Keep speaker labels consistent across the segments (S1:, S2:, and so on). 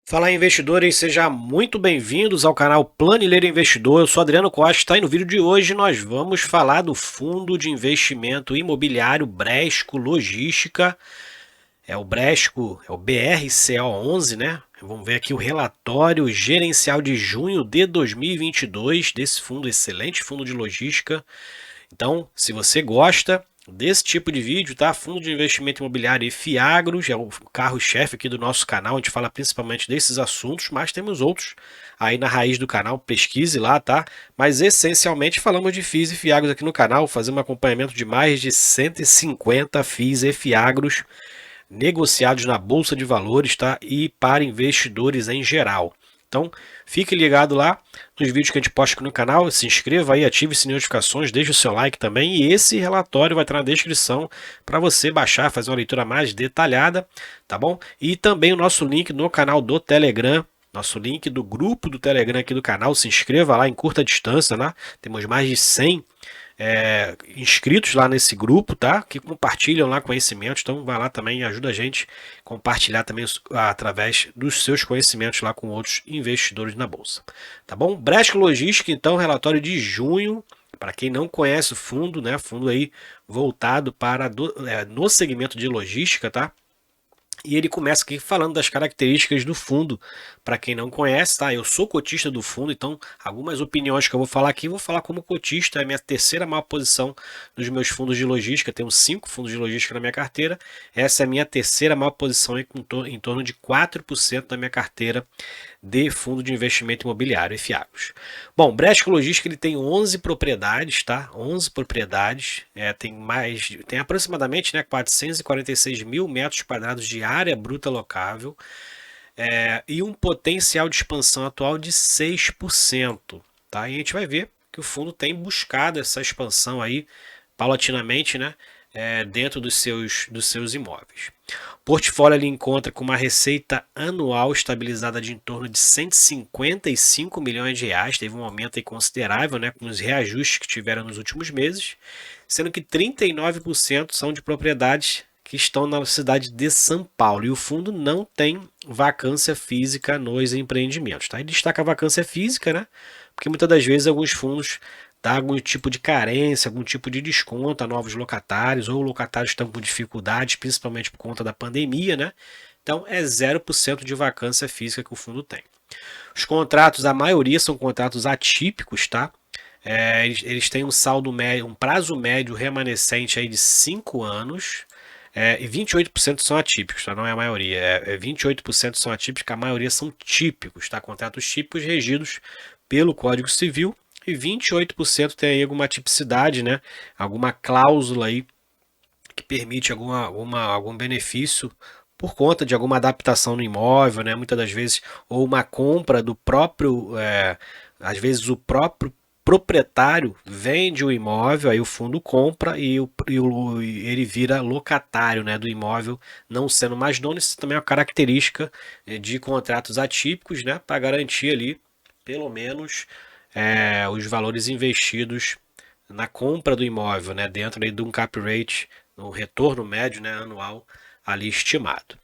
S1: Fala aí, investidores, sejam muito bem-vindos ao canal Planileiro Investidor. Eu sou Adriano Costa, tá? E no vídeo de hoje nós vamos falar do fundo de investimento imobiliário Bresco Logística. É o Bresco, é o BRCO11, né? Vamos ver aqui o relatório gerencial de junho de 2022 desse fundo, excelente fundo de logística. Então, se você gosta desse tipo de vídeo, tá? Fundo de investimento imobiliário e Fiagros é o carro-chefe aqui do nosso canal. A gente fala principalmente desses assuntos, mas temos outros aí na raiz do canal. Pesquise lá, tá? Mas essencialmente falamos de FIIs e Fiagros aqui no canal. Fazemos um acompanhamento de mais de 150 FIIs e Fiagros negociados na Bolsa de Valores, tá? E para investidores em geral. Então, fique ligado lá nos vídeos que a gente posta aqui no canal, se inscreva aí, ative as notificações, deixe o seu like também, e esse relatório vai estar na descrição para você baixar, fazer uma leitura mais detalhada, tá bom? E também o nosso link no canal do Telegram, nosso link do grupo do Telegram aqui do canal, se inscreva lá em curta distância, né? Temos mais de 100 inscritos lá nesse grupo, tá? Que compartilham lá conhecimentos, então vai lá também, ajuda a gente a compartilhar também através dos seus conhecimentos lá com outros investidores na bolsa, tá bom? Bresco Logística, então, relatório de junho, para quem não conhece o fundo, né? Fundo aí voltado para no segmento de logística, tá? E ele começa aqui falando das características do fundo. Para quem não conhece, tá? Eu sou cotista do fundo, então algumas opiniões que eu vou falar aqui, vou falar como cotista, é a minha terceira maior posição dos meus fundos de logística. Tenho 5 fundos de logística na minha carteira. Essa é a minha terceira maior posição, em torno de 4% da minha carteira de fundo de investimento imobiliário, FIAGos. Bom, Bresco Logística ele tem 11 propriedades, tá? 11 propriedades, tem aproximadamente, né, 446 mil metros quadrados de área bruta locável, e um potencial de expansão atual de 6%, tá? E a gente vai ver que o fundo tem buscado essa expansão aí paulatinamente, né, dentro dos seus imóveis. O portfólio ele encontra com uma receita anual estabilizada de em torno de 155 milhões de reais, teve um aumento aí considerável, né, com os reajustes que tiveram nos últimos meses, sendo que 39% são de propriedades que estão na cidade de São Paulo, e o fundo não tem vacância física nos empreendimentos, tá? E destaca a vacância física, né? Porque muitas das vezes alguns fundos dá algum tipo de carência, algum tipo de desconto a novos locatários, ou locatários estão com dificuldades, principalmente por conta da pandemia, né? Então é 0% de vacância física que o fundo tem. Os contratos, a maioria são contratos atípicos, tá? Eles têm um saldo médio, um prazo médio remanescente aí de 5 anos. E 28% são atípicos, tá? Não é a maioria. 28% são atípicos, a maioria são típicos, tá? Contratos típicos regidos pelo Código Civil, e 28% tem aí alguma tipicidade, né? Alguma cláusula aí que permite algum benefício por conta de alguma adaptação no imóvel, né? Muitas das vezes, ou uma compra do próprio, às vezes o próprio proprietário vende o imóvel, aí o fundo compra e ele vira locatário, né, do imóvel, não sendo mais dono. Isso também é uma característica de contratos atípicos, né, para garantir ali pelo menos os valores investidos na compra do imóvel, né, dentro aí de um cap rate, no retorno médio, né, anual ali estimado.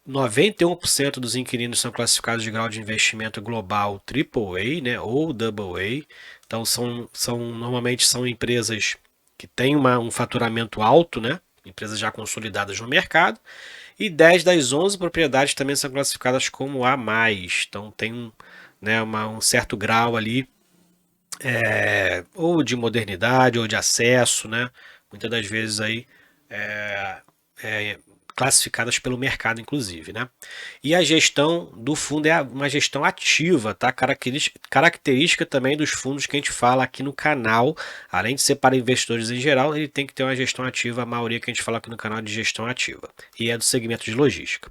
S1: 91% dos inquilinos são classificados de grau de investimento global AAA, né, ou AA. Então normalmente são empresas que têm um faturamento alto, né, empresas já consolidadas no mercado. E 10 das 11 propriedades também são classificadas como A+. Então tem né, um certo grau ali, ou de modernidade ou de acesso, né? Muitas das vezes aí é, é, classificadas pelo mercado, inclusive, né? E a gestão do fundo é uma gestão ativa, tá? Característica também dos fundos que a gente fala aqui no canal, além de ser para investidores em geral, ele tem que ter uma gestão ativa, a maioria que a gente fala aqui no canal é de gestão ativa, e é do segmento de logística.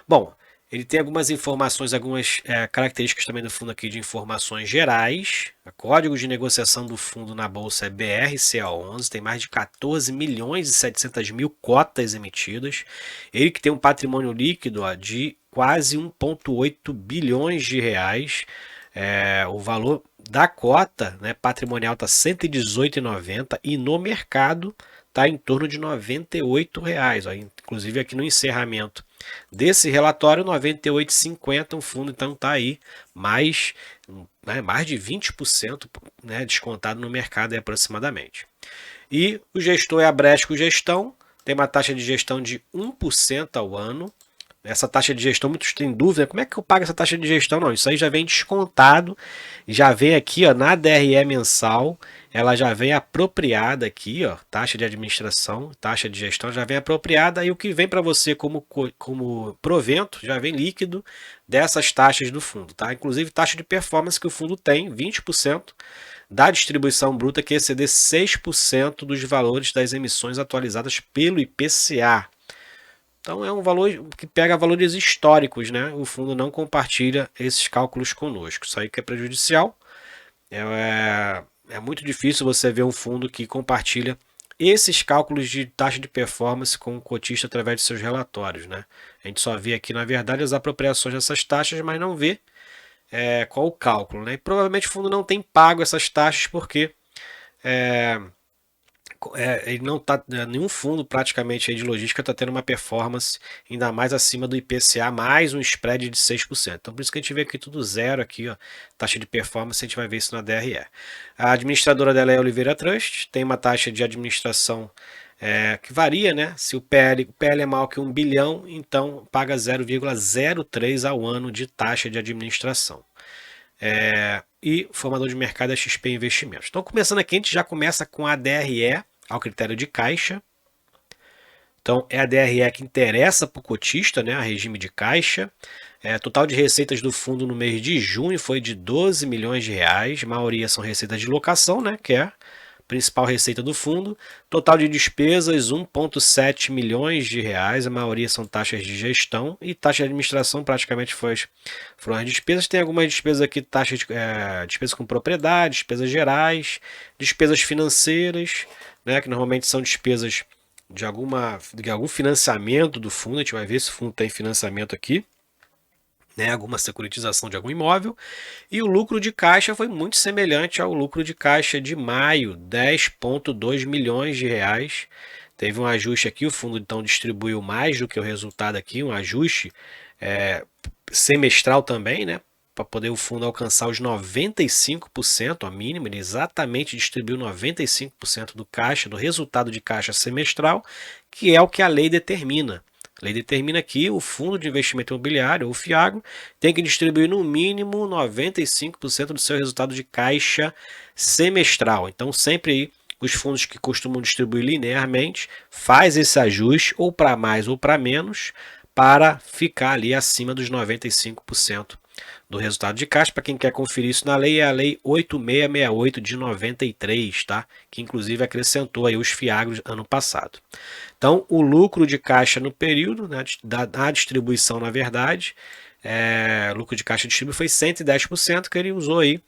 S1: Bom, ele tem algumas informações, algumas características também do fundo aqui de informações gerais. O código de negociação do fundo na bolsa é BRCA11, tem mais de 14 milhões e 700 mil cotas emitidas. Ele que tem um patrimônio líquido de quase 1,8 bilhões de reais. O valor da cota, né, patrimonial está R$ 118,90 e no mercado está em torno de R$ 98. Ó. Inclusive aqui no encerramento Desse relatório, 98,50, o fundo então está aí mais de 20%, né, descontado no mercado aí, aproximadamente. E o gestor é a Bresco Gestão, tem uma taxa de gestão de 1% ao ano. Essa taxa de gestão, muitos têm dúvida, como é que eu pago essa taxa de gestão? Não, isso aí já vem descontado, já vem aqui ó, na DRE mensal, ela já vem apropriada aqui, ó, taxa de administração, taxa de gestão já vem apropriada, e o que vem para você como provento já vem líquido dessas taxas do fundo, tá? Inclusive taxa de performance que o fundo tem, 20% da distribuição bruta que exceder 6% dos valores das emissões atualizadas pelo IPCA. Então é um valor que pega valores históricos, né? O fundo não compartilha esses cálculos conosco. Isso aí que é prejudicial. É muito difícil você ver um fundo que compartilha esses cálculos de taxa de performance com o cotista através de seus relatórios, né? A gente só vê aqui, na verdade, as apropriações dessas taxas, mas não vê qual o cálculo, né? E provavelmente o fundo não tem pago essas taxas porque ele não tá, nenhum fundo praticamente aí de logística está tendo uma performance ainda mais acima do IPCA, mais um spread de 6%. Então por isso que a gente vê aqui tudo zero aqui, ó, taxa de performance, a gente vai ver isso na DRE. A administradora dela é a Oliveira Trust, tem uma taxa de administração que varia, né? Se o PL é maior que 1 bilhão, então paga 0,03 ao ano de taxa de administração. E formador de mercado é XP Investimentos. Então começando aqui, a gente já começa com a DRE, ao critério de caixa. Então é a DRE que interessa para o cotista, né, a regime de caixa. Total de receitas do fundo no mês de junho foi de 12 milhões de reais, a maioria são receitas de locação, né, que é a principal receita do fundo. Total de despesas 1,7 milhões de reais, a maioria são taxas de gestão e taxa de administração praticamente foram as despesas. Tem algumas despesas aqui, taxas de despesas com propriedade, despesas gerais, despesas financeiras, né, que normalmente são despesas de algum financiamento do fundo. A gente vai ver se o fundo tem financiamento aqui, né, alguma securitização de algum imóvel. E o lucro de caixa foi muito semelhante ao lucro de caixa de maio, 10,2 milhões de reais. Teve um ajuste aqui, o fundo então distribuiu mais do que o resultado aqui, um ajuste semestral também, né? Para poder o fundo alcançar os 95%, a mínima, ele exatamente distribuiu 95% do caixa, do resultado de caixa semestral, que é o que a lei determina. A lei determina que o Fundo de Investimento Imobiliário, ou FIAGRO, tem que distribuir no mínimo 95% do seu resultado de caixa semestral. Então, sempre aí, os fundos que costumam distribuir linearmente faz esse ajuste, ou para mais ou para menos, para ficar ali acima dos 95% do resultado de caixa. Para quem quer conferir isso na lei, é a lei 8668 de 93, tá? Que inclusive acrescentou aí os FIAGROS ano passado. Então, o lucro de caixa no período, né, da distribuição, na verdade, lucro de caixa distribuído foi 110%, que ele usou aí,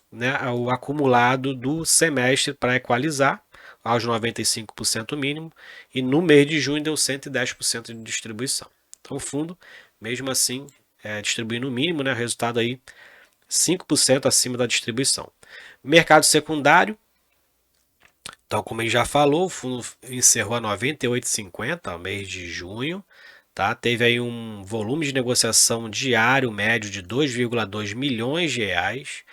S1: né, o acumulado do semestre para equalizar aos 95% mínimo, e no mês de junho deu 110% de distribuição. Então o fundo, mesmo assim, distribuindo o mínimo, né, o resultado aí 5% acima da distribuição. Mercado secundário, então como ele já falou, o fundo encerrou a 98,50 mês de junho, tá? Teve aí um volume de negociação diário médio de 2,2 milhões de reais.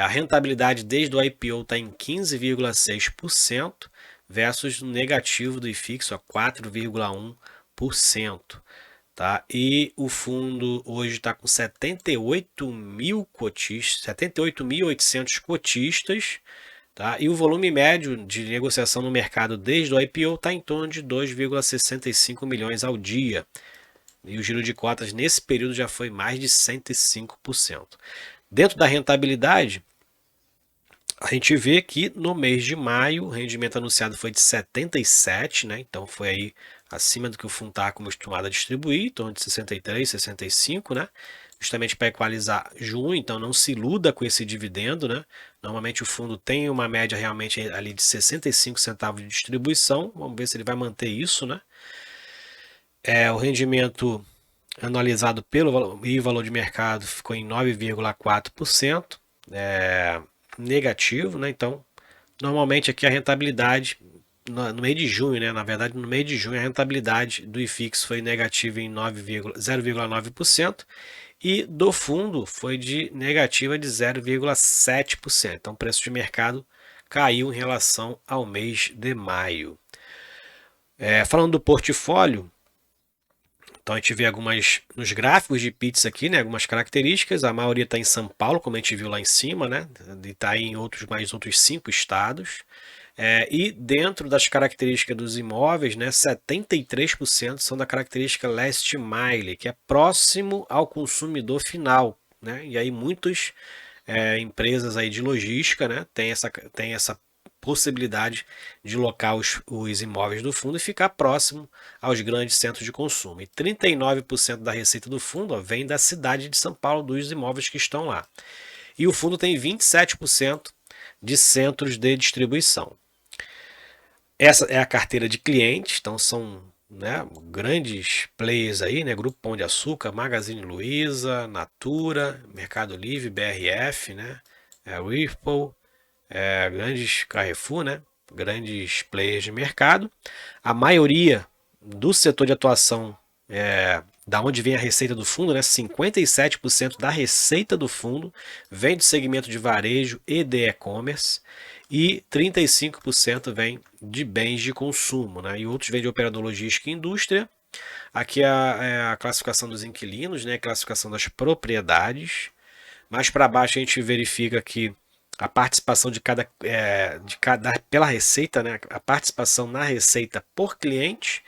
S1: A rentabilidade desde o IPO está em 15,6% versus o negativo do IFIX, 4,1%. Tá? E o fundo hoje está com 78.000 cotistas, 78.800 cotistas, tá? E o volume médio de negociação no mercado desde o IPO está em torno de 2,65 milhões ao dia. E o giro de cotas nesse período já foi mais de 105%. Dentro da rentabilidade, a gente vê que no mês de maio o rendimento anunciado foi de 77, né? Então foi aí acima do que o fundo está acostumado a distribuir, em torno de 63, 65, né? Justamente para equalizar junho, então não se iluda com esse dividendo, né? Normalmente o fundo tem uma média realmente ali de 65 centavos de distribuição, vamos ver se ele vai manter isso, né? O rendimento anualizado pelo valor de mercado ficou em 9,4%, negativo, né? Então, normalmente aqui a rentabilidade no mês de junho, né? Na verdade, no mês de junho, a rentabilidade do IFIX foi negativa em 0,9% e do fundo foi de negativa de 0,7%. Então, o preço de mercado caiu em relação ao mês de maio. Falando do portfólio, então a gente vê algumas nos gráficos de Pitts aqui, né? Algumas características. A maioria está em São Paulo, como a gente viu lá em cima, né? E está em mais outros 5 estados. E dentro das características dos imóveis, né, 73% são da característica last mile, que é próximo ao consumidor final, né? E aí muitas empresas aí de logística, né, tem essa possibilidade de locar os imóveis do fundo e ficar próximo aos grandes centros de consumo. E 39% da receita do fundo, ó, vem da cidade de São Paulo, dos imóveis que estão lá. E o fundo tem 27% de centros de distribuição. Essa é a carteira de clientes, então são, né, grandes players aí, né? Grupo Pão de Açúcar, Magazine Luiza, Natura, Mercado Livre, BRF, né? Ripple, grandes Carrefour, né? Grandes players de mercado. A maioria do setor de atuação da onde vem a receita do fundo, né? 57% da receita do fundo vem do segmento de varejo e de e-commerce e 35% vem de bens de consumo, né? E outros vêm de operador logístico e indústria. Aqui é a classificação dos inquilinos, né? A classificação das propriedades. Mais para baixo a gente verifica que a participação de cada pela receita, né? A participação na receita por cliente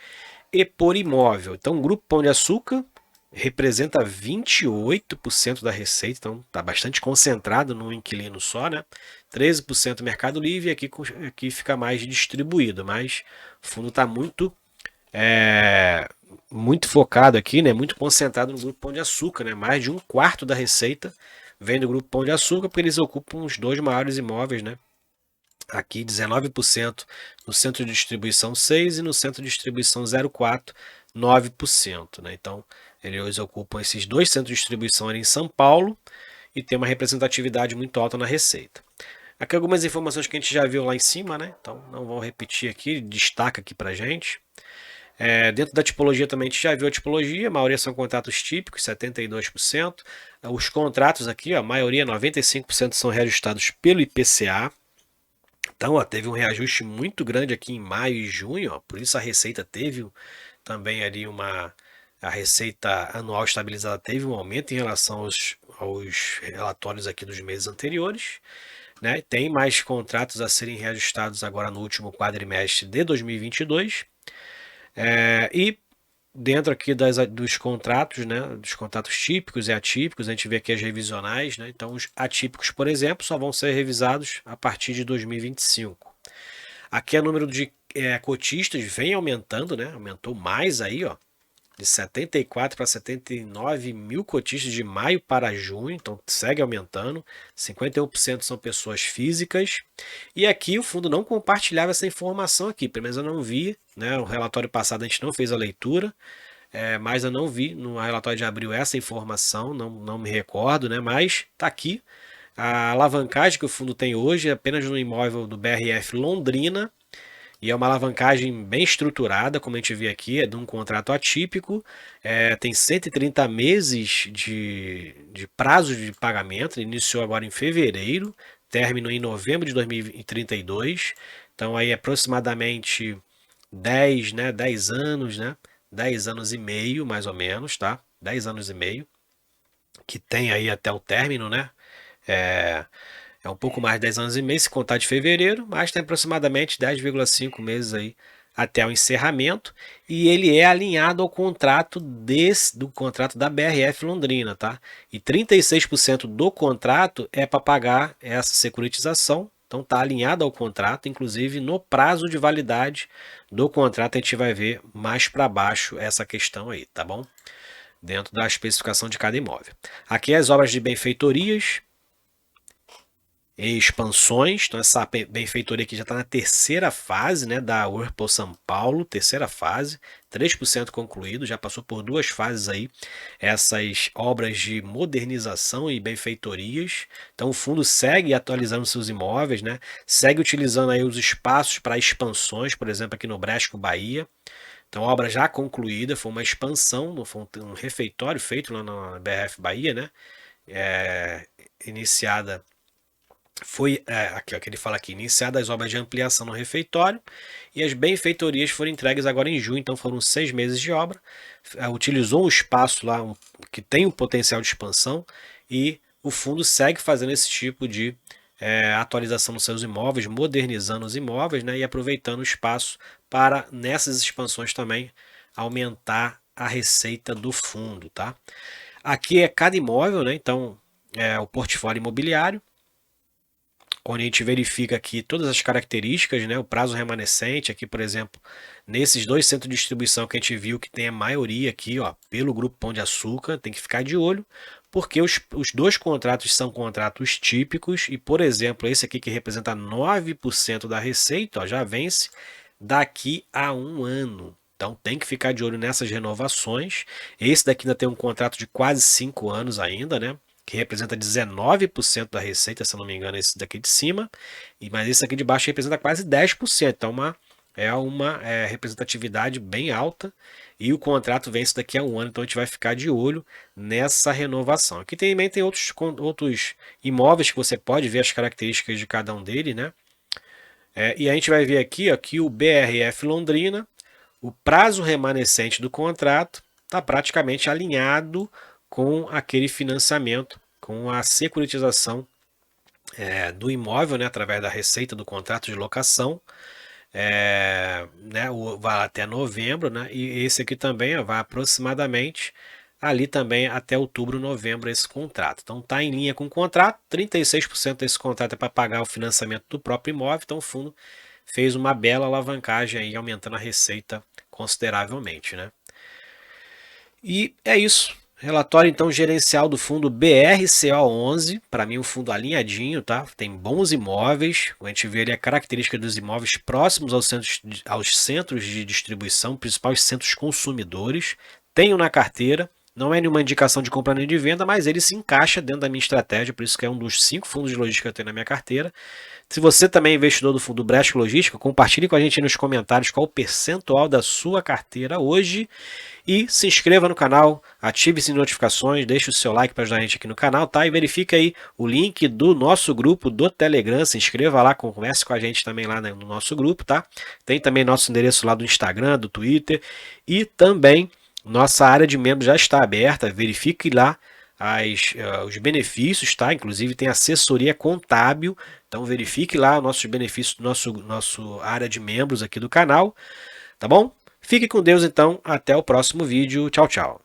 S1: e por imóvel. Então, o Grupo Pão de Açúcar representa 28% da receita, então está bastante concentrado no inquilino só, né? 13% Mercado Livre, e aqui fica mais distribuído, mas o fundo está muito focado aqui, né? Muito concentrado no Grupo Pão de Açúcar, né? Mais de um quarto da receita vem do Grupo Pão de Açúcar, porque eles ocupam os 2 maiores imóveis, né? Aqui 19% no centro de distribuição 6 e no centro de distribuição 04, 9%, né? Então, eles ocupam esses 2 centros de distribuição ali em São Paulo e tem uma representatividade muito alta na receita. Aqui algumas informações que a gente já viu lá em cima, né? Então, não vou repetir aqui, destaca aqui pra gente. Dentro da tipologia também a gente já viu a tipologia, a maioria são contratos típicos, 72%. Os contratos aqui, a maioria, 95% são reajustados pelo IPCA. Então, ó, teve um reajuste muito grande aqui em maio e junho, ó, por isso a receita teve também ali a receita anual estabilizada teve um aumento em relação aos relatórios aqui dos meses anteriores, né? Tem mais contratos a serem reajustados agora no último quadrimestre de 2022. E dentro aqui dos contratos, né, dos contratos típicos e atípicos, a gente vê aqui as revisionais, né? Então os atípicos, por exemplo, só vão ser revisados a partir de 2025. Aqui o número de cotistas vem aumentando, né? Aumentou mais aí, ó, de 74 para 79 mil cotistas de maio para junho, então segue aumentando. 51% são pessoas físicas. E aqui o fundo não compartilhava essa informação aqui, pelo menos eu não vi, né? O relatório passado a gente não fez a leitura, mas eu não vi no relatório de abril essa informação, não me recordo, né? Mas tá aqui. A alavancagem que o fundo tem hoje é apenas no imóvel do BRF Londrina, e é uma alavancagem bem estruturada, como a gente vê aqui, é de um contrato atípico, tem 130 meses de prazo de pagamento, iniciou agora em fevereiro, término em novembro de 2032, então aí aproximadamente 10 anos, né? 10 anos e meio, mais ou menos, tá? 10 anos e meio, que tem aí até o término, né? É um pouco mais de 10 anos e meio, se contar de fevereiro, mas tem aproximadamente 10,5 meses aí até o encerramento, e ele é alinhado ao contrato do contrato da BRF Londrina, tá? E 36% do contrato é para pagar essa securitização, então tá alinhado ao contrato, inclusive no prazo de validade do contrato a gente vai ver mais para baixo essa questão aí, tá bom? Dentro da especificação de cada imóvel. Aqui as obras de benfeitorias. expansões. Então essa benfeitoria aqui já está na terceira fase, né, da Whirlpool São Paulo, terceira fase, 3% concluído, já passou por duas fases aí, essas obras de modernização e benfeitorias. Então o fundo segue atualizando seus imóveis, né, segue utilizando aí os espaços para expansões, por exemplo aqui no Bresco, Bahia. Então, a obra já concluída, foi uma expansão, foi um refeitório feito lá na BRF Bahia, né? Iniciada, aqui, ó, que ele fala aqui, iniciada as obras de ampliação no refeitório e as benfeitorias foram entregues agora em junho, então foram 6 meses de obra. Utilizou um espaço lá que tem um potencial de expansão e o fundo segue fazendo esse tipo de atualização nos seus imóveis, modernizando os imóveis, né, e aproveitando o espaço para, nessas expansões também, aumentar a receita do fundo, tá? Aqui é cada imóvel, né, então é o portfólio imobiliário, onde a gente verifica aqui todas as características, né, o prazo remanescente, aqui por exemplo, nesses dois centros de distribuição que a gente viu que tem a maioria aqui, ó, pelo Grupo Pão de Açúcar, tem que ficar de olho, porque os dois contratos são contratos típicos e, por exemplo, esse aqui que representa 9% da receita, ó, já vence daqui a um ano. Então tem que ficar de olho nessas renovações. Esse daqui ainda tem um contrato de quase 5 anos ainda, né? Que representa 19% da receita, se eu não me engano, esse daqui de cima, mas esse aqui de baixo representa quase 10%, então uma representatividade bem alta, e o contrato vence daqui a um ano, então a gente vai ficar de olho nessa renovação. Aqui também tem outros imóveis que você pode ver as características de cada um deles, né? E a gente vai ver aqui o BRF Londrina, o prazo remanescente do contrato está praticamente alinhado com aquele financiamento, com a securitização do imóvel, né, através da receita do contrato de locação, né, vai até novembro, né, e esse aqui também vai aproximadamente ali também até outubro, novembro esse contrato. Então está em linha com o contrato, 36% desse contrato é para pagar o financiamento do próprio imóvel, então o fundo fez uma bela alavancagem aí, aumentando a receita consideravelmente, né? E é isso. Relatório então gerencial do fundo BRCO11, para mim um fundo alinhadinho, tá? Tem bons imóveis, a gente vê ali a característica dos imóveis próximos aos centros de distribuição, principais centros consumidores, tenho na carteira, não é nenhuma indicação de compra nem de venda, mas ele se encaixa dentro da minha estratégia, por isso que é um dos 5 fundos de logística que eu tenho na minha carteira. Se você também é investidor do fundo Bresco Logística, compartilhe com a gente nos comentários qual o percentual da sua carteira hoje e se inscreva no canal, ative as notificações, deixe o seu like para ajudar a gente aqui no canal, tá? E verifique aí o link do nosso grupo do Telegram, se inscreva lá, converse com a gente também lá no nosso grupo, tá? Tem também nosso endereço lá do Instagram, do Twitter e também nossa área de membros já está aberta, verifique lá os benefícios, tá? Inclusive tem assessoria contábil, então verifique lá os nossos benefícios do nosso área de membros aqui do canal, tá bom? Fique com Deus então, até o próximo vídeo, tchau, tchau.